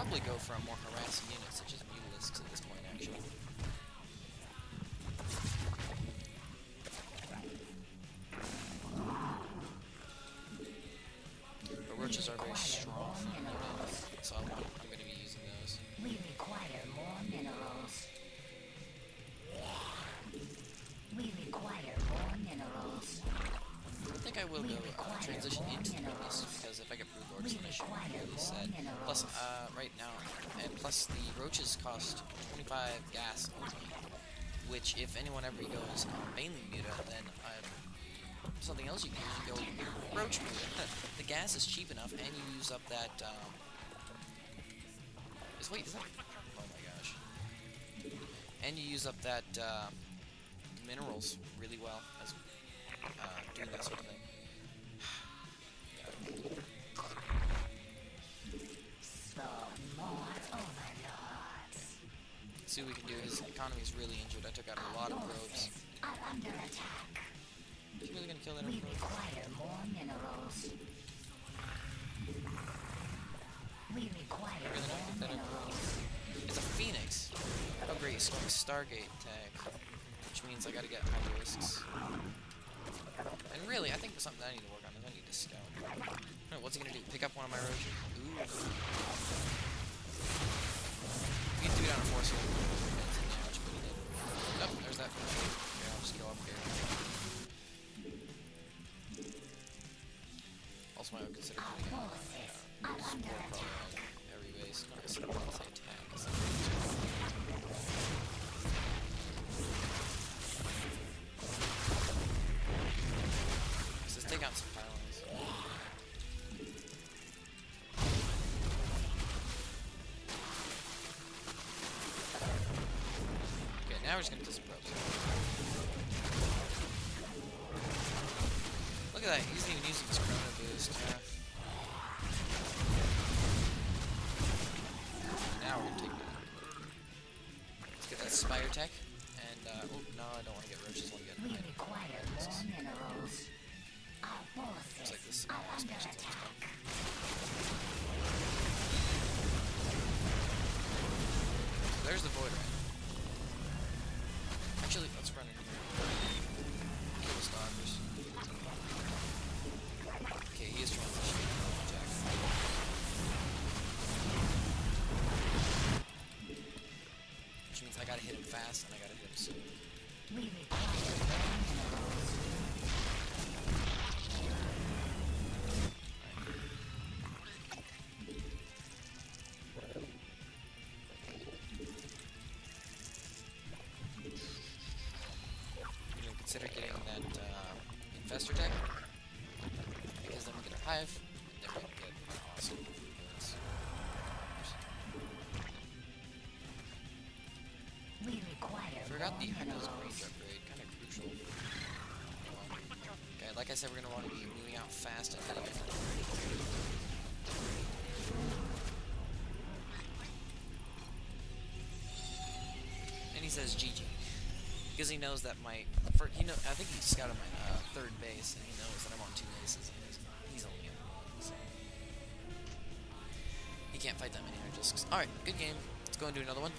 probably go for a more harassing unit, such as Mutalisks at this point, actually. But roaches are very strong for units, so I'm going to be using those. We require more minerals. We require more minerals. I think I will go transition into the minions, because if I get brood lords, then I should be really set. Plus, right now, and plus the roaches cost 25 gas only, which if anyone ever goes mainly muta, then something else you can do is you go roach muta. The gas is cheap enough, and you use up that. Wait, is that? Oh my gosh! And you use up that minerals really well as doing that sort of thing. See what we can do. His economy is really injured. I took out a lot of probes. Are under attack. Is he really gonna kill that? We require more minerals. We require more minerals. It's a phoenix. Oh great, it's going Stargate tag, which means I gotta get high risks. And really, I think there's something I need to work on. Is I need to scout. Right, what's he gonna do? Pick up one of my roaches? Ooh. We can do it on a force here. Oh, there's that roach. Okay, I'll just go up here. Also, I would consider putting on support probably on every base. Not necessarily say attack. Let's take out some pylons. Okay, now we're just gonna do some probes. Look at that, he's even using his chrono boost. Now we're gonna take that. Let's get that spire tech. And, oh, no, I don't want to get roaches, I want to get We require more minerals. Our forces like this are under attack. So there's the void rat. Actually, let's run in here. Kill the stalkers. Okay, he is transitioning. Jack. Which means I gotta hit him fast and I gotta hit him soon. We require more minerals. You know, consider getting that infestor tech, because then we get a hive, and then we can get awesome units. We require I forgot the more Echo's minerals. range upgrade, kind of crucial. Okay, like I said, we're going to want to be moving out fast and hitting it. And he says GG. Because he knows that I think he scouted my third base, and he knows that I'm on 2 bases, and he's only in one, so he can't fight that many Enderdxgs. Alright, good game. Let's go and do another one.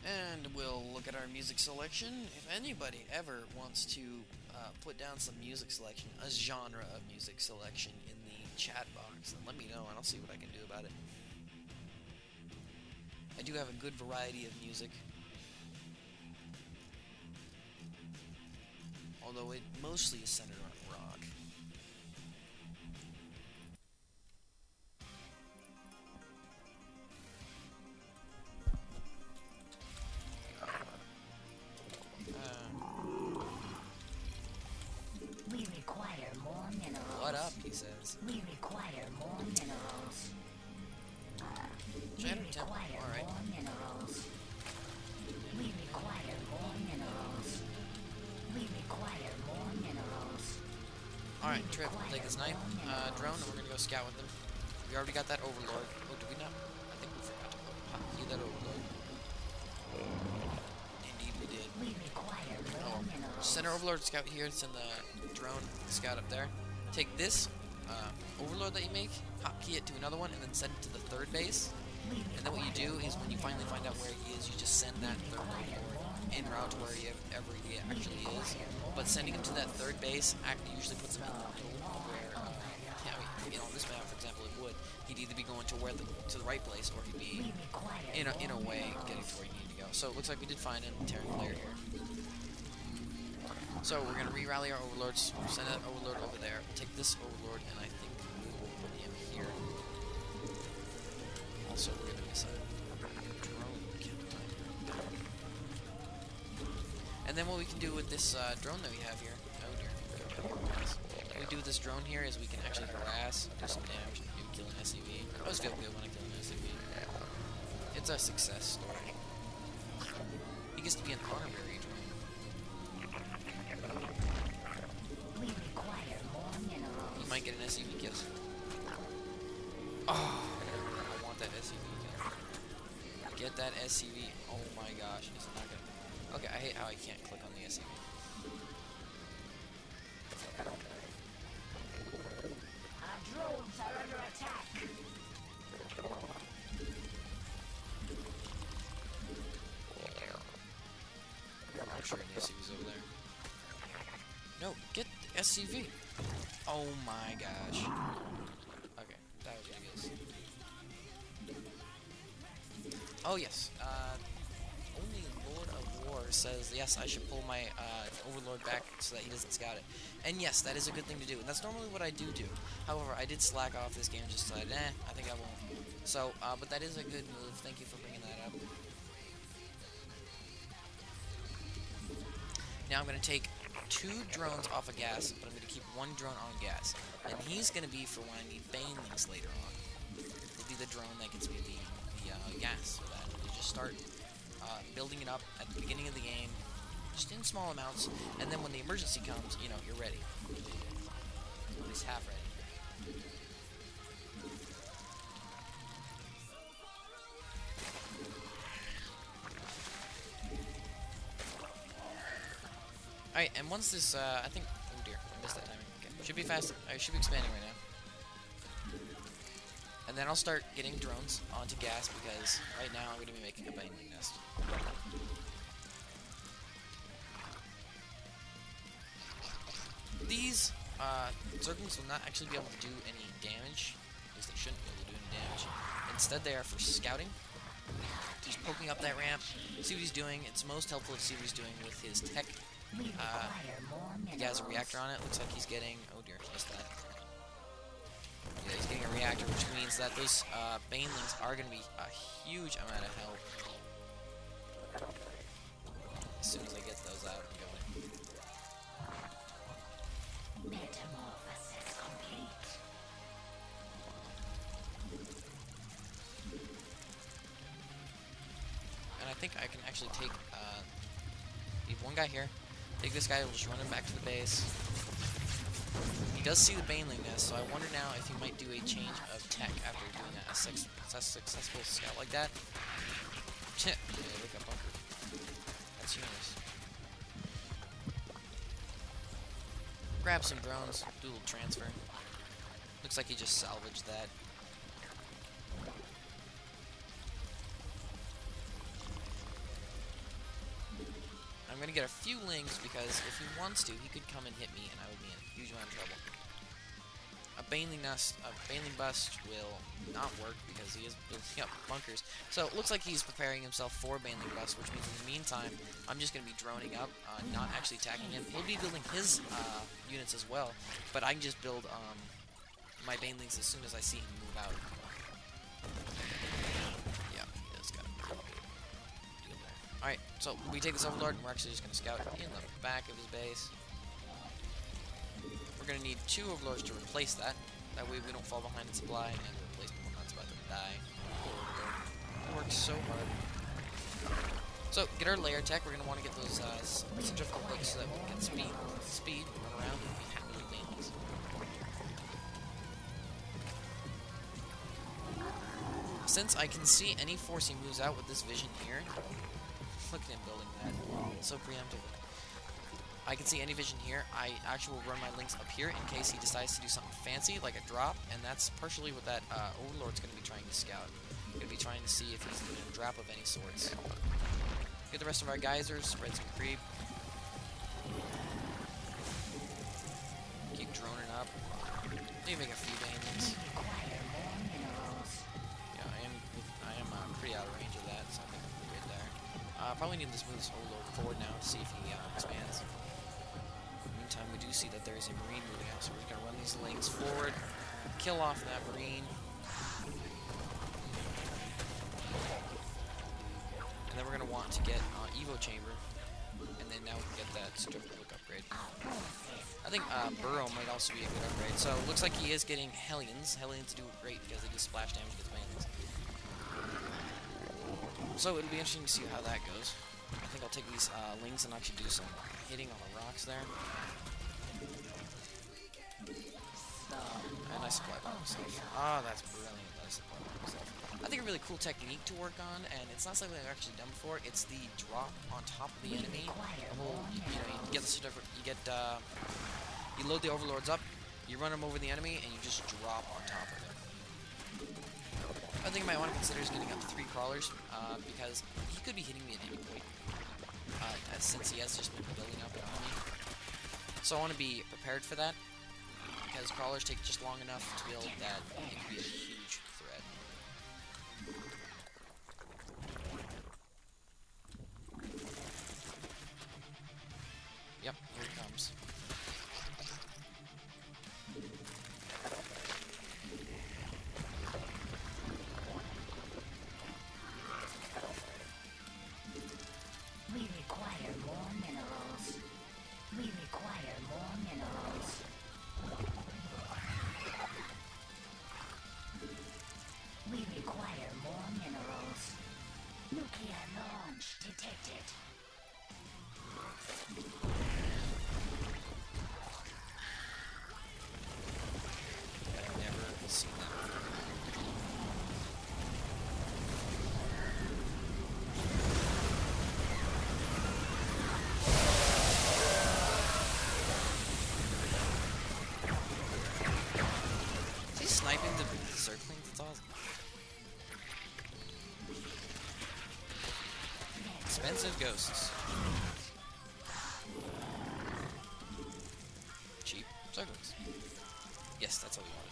And we'll look at our music selection. If anybody ever wants to put down some music selection, a genre of music selection in the chat box, then let me know and I'll see what I can do about it. I do have a good variety of music, although it mostly is centered on rock. We require more minerals. What up, he says. We require more minerals. We Shadow Temple, require alright. more minerals. We require more minerals. We require more minerals. Alright, Trip, we'll take this knife, drone, and we're gonna go scout with them. We already got that Overlord. Oh, did we not? I think we forgot to heal that Overlord. Indeed we did. We require more minerals. Center Overlord scout here, it's in the drone scout up there. Take this overlord that you make, hotkey it to another one, and then send it to the third base. And then what you do is when you finally find out where he is, you just send that third overlord en route to where he actually is. But sending him to that third base usually puts him in the middle where, on this map, for example, it would. He'd either be going to the right place, or he'd be in a way getting to where he needed to go. So it looks like we did find a Terran player here. So we're gonna re-rally our overlords, send an overlord over there, take this overlord, and I think we will put him here. Also, we're gonna miss a drone count. And then what we can do with this drone that we have here, oh dear, what we do with this drone here is we can actually harass, do some damage, maybe kill an SCV. I always feel good when I kill an SCV. It's a success story. He gets to be an honorary drone. You might get an SCV kill. Oh, I want that SCV kill. Get that SCV. Oh my gosh, it's not gonna. Okay, I hate how I can't click on the SCV. Our drones are under attack. I'm sure an SCV's over there. No, get the SCV. Oh my gosh. Okay, that was ridiculous. Oh yes, only Lord of War says, yes, I should pull my Overlord back so that he doesn't scout it. And yes, that is a good thing to do, and that's normally what I do. However, I did slack off this game, just decided, I think I won't. So, but that is a good move, thank you for bringing that up. Now I'm going to take 2 drones off of gas, but I'm going to keep 1 drone on gas. And he's going to be for when I need banelings later on. It'll be the drone that gets me the gas, so that you just start building it up at the beginning of the game, just in small amounts, and then when the emergency comes, you're ready. At least half ready. Alright, and once this, I think, oh dear, I missed that timing. Okay, should be fast, I should be expanding right now. And then I'll start getting drones onto gas, because right now I'm going to be making a baneling nest. These, Zerglings will not actually be able to do any damage, at least they shouldn't be able to do any damage. Instead they are for scouting. Just poking up that ramp, see what he's doing. It's most helpful to see what he's doing with his tech. He has a reactor on it. Looks like he's getting. Oh dear, missed that. Yeah, he's getting a reactor, which means that those banelings are going to be a huge amount of help. As soon as I get those out and going. Metamorphosis complete. And I think I can actually take. Leave one guy here. Take this guy, we'll just run him back to the base. He does see the baneling nest, so I wonder now if he might do a change of tech after doing a successful scout like that. Yeah, look up bunker. That's humorous. Grab some drones, do a little transfer. Looks like he just salvaged that. I'm gonna get a few lings because if he wants to, he could come and hit me and I would be in a huge amount of trouble. A baneling bust will not work because he is building up bunkers. So it looks like he's preparing himself for baneling bust, which means in the meantime, I'm just gonna be droning up, not actually attacking him. He'll be building his units as well, but I can just build my banelings as soon as I see him move out. Yeah, he does got a pretty good deal there. Alright, so we take this Overlord and we're actually just going to scout in the back of his base. We're going to need 2 Overlords to replace that. That way we don't fall behind in supply and the replacement one that's about to die. Poor Overlord. It works so hard. So, get our layer tech. We're going to want to get those centrifugal hooks so that we can get speed, run around, and be happy with banelings. Since I can see any force he moves out with this vision here, look at him building that. So preemptive. I can see any vision here. I actually will run my links up here in case he decides to do something fancy, like a drop, and that's partially what that Overlord's going to be trying to scout. Going to be trying to see if he's doing a drop of any sorts. Get the rest of our geysers, spread some creep. Keep droning up. Maybe make a few banelings. Yeah, I am pretty out of range of that, so I think we're good there. Probably need to move this Overlord forward now to see if he expands. Meantime, we do see that there is a Marine moving out, so we're going to run these links forward, kill off that Marine, and then we're going to want to get Evo Chamber, and then now we can get that Strip Look upgrade. I think Burrow might also be a good upgrade, so it looks like he is getting Hellions. Hellions do great because they do splash damage against Banelings. So it'll be interesting to see how that goes. I think I'll take these links and actually do some hitting on the rocks there. And I supply by myself. Ah, that's brilliant that I supply by myself. I think a really cool technique to work on, and it's not something I've actually done before. It's the drop on top of the enemy. The whole, you get the you load the Overlords up, you run them over the enemy, and you just drop on top of it. I think I might want to consider is getting up to 3 crawlers, because he could be hitting me at any point, since he has just been building up an army. So I want to be prepared for that, because crawlers take just long enough to build that it can be a huge threat. Yep, here it comes. We require more minerals. We require more minerals. We require more minerals. Nuclear launch detected. I've never seen that before. Is he sniping the Zergstream? That's awesome. Expensive ghosts. Cheap Zerglings. Yes, that's what we wanted.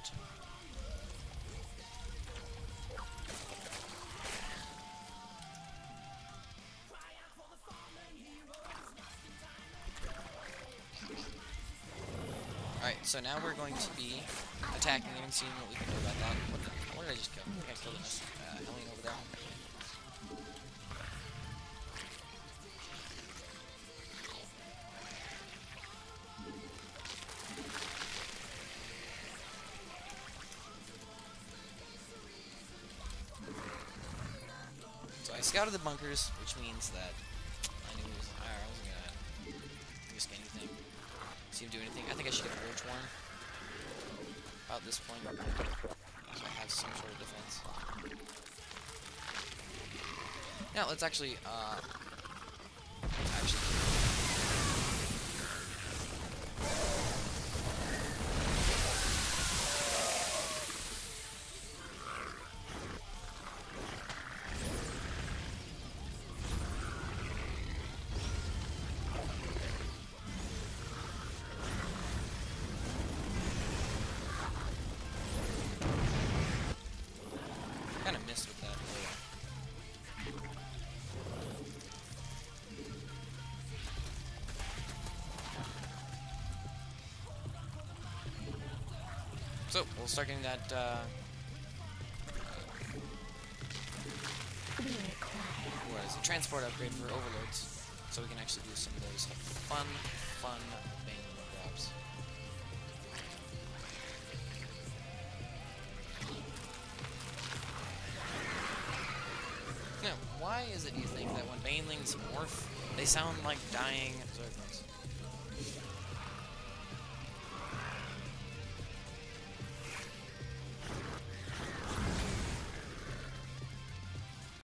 Alright, so now we're going to be attacking and seeing what we can do about that. What did I just kill? I think I killed a Hellion over there. So I scouted the bunkers, which means that I knew I wasn't gonna risk anything. See him do anything. I think I should get a Roach Warren about this point, so I have some sort of defense. Now let's actually kind of missed with that. So we'll start getting that. What is it? Transport upgrade for Overlords, so we can actually do some of those fun Baneling drops. Now, why is it, you think, that when Banelings morph, they sound like dying Zerglings?